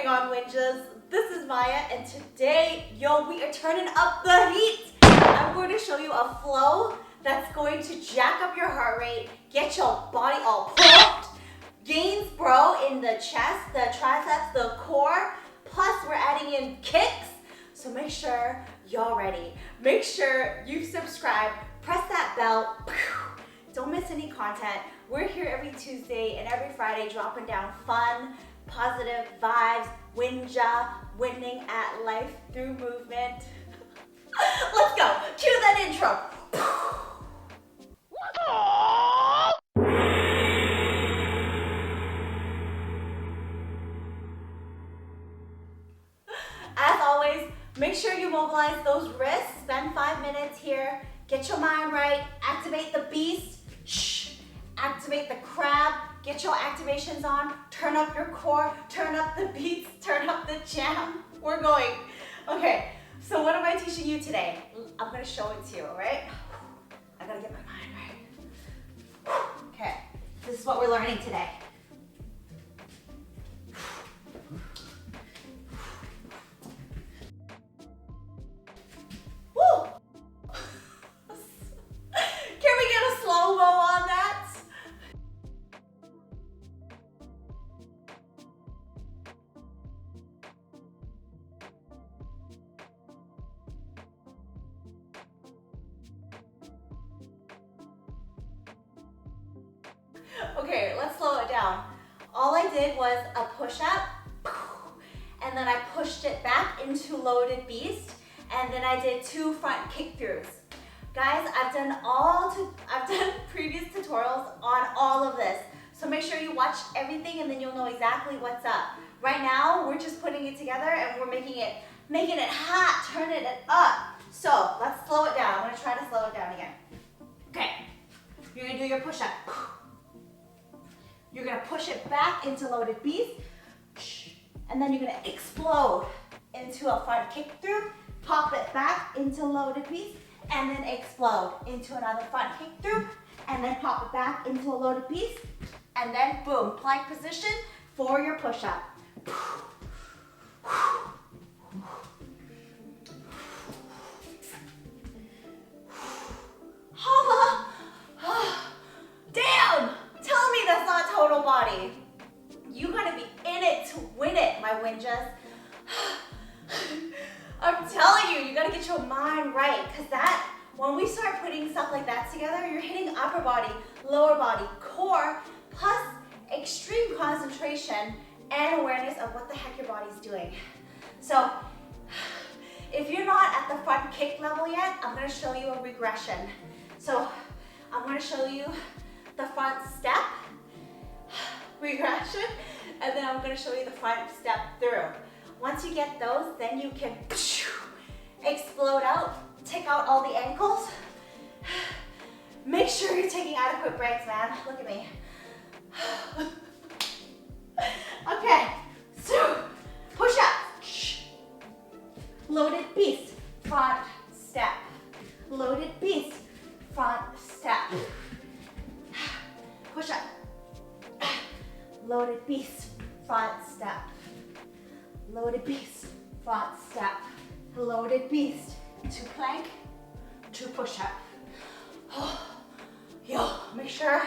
on, Winjas? This is Maya, and today, we are turning up the heat. I'm going to show you a flow that's going to jack up your heart rate, get your body all pumped, gains, bro, in the chest, the triceps, the core, plus we're adding in kicks. So make sure y'all ready. Make sure you subscribe, press that bell. Don't miss any content. We're here every Tuesday and every Friday dropping down fun, positive vibes, winning at life through movement. Let's go. Cue that intro. As always, make sure you mobilize those wrists. Spend 5 minutes here. Get your mind right. Activate the beast. Activate the crab. Get your activations on. Turn up your core. Turn up the beats. Turn up the jam. We're going. Okay, so what am I teaching you today? I'm going to show it to you, all right? I got to get my mind right. Okay, this is what we're learning today. Woo! Can we get a slow-mo on that? Okay, let's slow it down. All I did was a push-up, and then I pushed it back into loaded beast, and then I did 2 front kick-throughs. Guys, I've done previous tutorials on all of this, so make sure you watch everything, and then you'll know exactly what's up. Right now, we're just putting it together, and we're making it hot, turning it up. So let's slow it down. I'm gonna try to slow it down again. Okay, you're gonna do your push-up. You're gonna push it back into loaded beast, and then you're gonna explode into a front kick through, pop it back into loaded beast, and then explode into another front kick through, and then pop it back into a loaded beast, and then boom, plank position for your push-up. Damn! Tell me that's not total body. You gotta be in it to win it, my Winjas. I'm telling you, you gotta get your mind right, because when we start putting stuff like that together, you're hitting upper body, lower body, core, plus extreme concentration and awareness of what the heck your body's doing. So, if you're not at the front kick level yet, I'm gonna show you a regression. So, I'm gonna show you the front step, regression, and then I'm gonna show you the front step through. Once you get those, then you can explode out, take out all the ankles. Make sure you're taking adequate breaks, man. Look at me. Okay, so push up. Loaded beast, front step. Loaded beast, front step. Push up. Loaded beast, front step. Loaded beast, front step. Loaded beast, to plank, to push up. Yo, make sure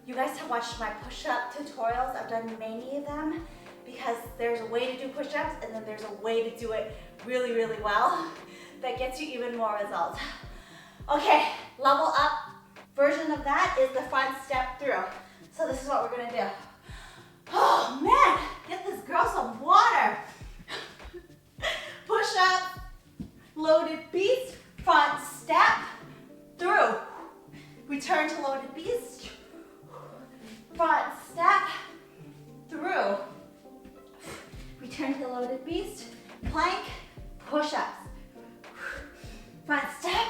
you guys have watched my push-up tutorials. I've done many of them because there's a way to do push-ups and then there's a way to do it really, really well that gets you even more results. Okay, level up version of that is the front step through. So this is what we're gonna do. Oh man, get this girl some water. Push up, loaded beast, front step, through. Return to loaded beast, front step, through. Return to loaded beast, plank, push-ups. Front step,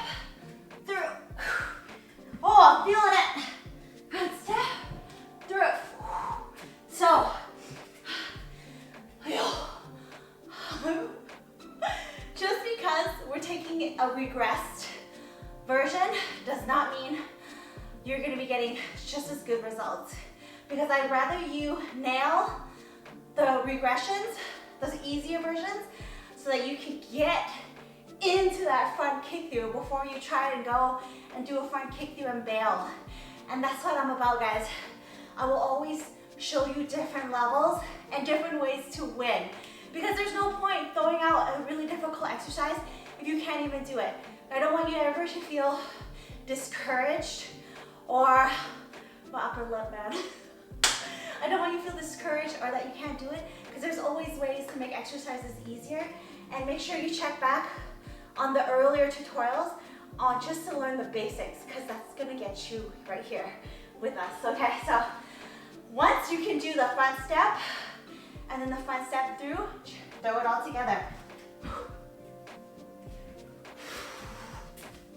through. Oh, I'm feeling it. Front step, through. So, just because we're taking a regressed version does not mean you're gonna be getting just as good results. Because I'd rather you nail the regressions those easier versions, so that you can get into that front kick through before you try and go and do a front kick through and bail. And that's what I'm about, guys. I will always show you different levels and different ways to win, because there's no point throwing out a really difficult exercise if you can't even do it. I don't want you ever to feel discouraged or my upper lip, man. I don't want you to feel discouraged or that you can't do it, because there's always ways to make exercises easier. And make sure you check back on the earlier tutorials on just to learn the basics, because that's gonna get you right here with us, okay? So once you can do the front step and then the front step through, throw it all together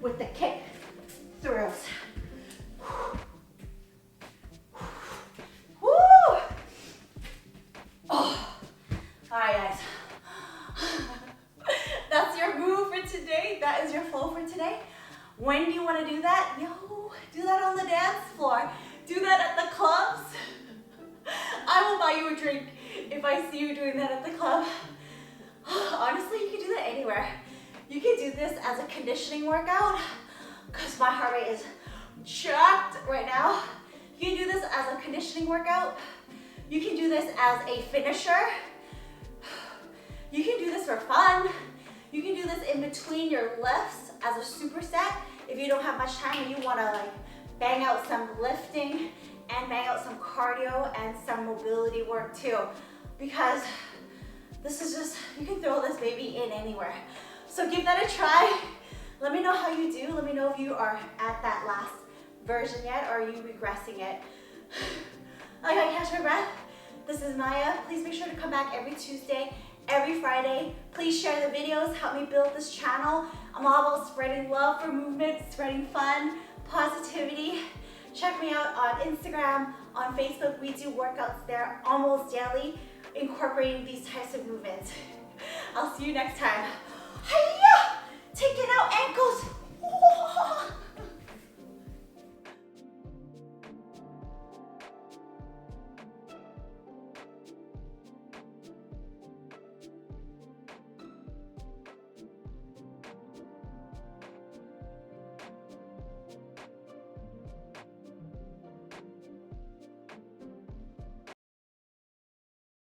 with the kick throughs. Woo! Oh. All right, guys. That's your move for today. That is your flow for today. When do you want to do that? Yo, do that on the dance floor. Do that at the clubs. I will buy you a drink if I see you doing that at the club. Honestly, you can do that anywhere. You can do this as a conditioning workout, because my heart rate is jacked right now. You can do this as a conditioning workout. You can do this as a finisher. You can do this for fun. You can do this in between your lifts as a superset if you don't have much time and you want to like bang out some lifting and bang out some cardio and some mobility work too, because this is just, you can throw this baby in anywhere. So give that a try. Let me know how you do. Let me know if you are at that last version yet, or are you regressing it. I gotta catch my breath. This is Maya. Please make sure to come back every Tuesday, every Friday. Please share the videos, help me build this channel. I'm all about spreading love for movement, spreading fun, positivity. Check me out on Instagram, on Facebook. We do workouts there almost daily, incorporating these types of movements. I'll see you next time. Hiya! Taking out ankles.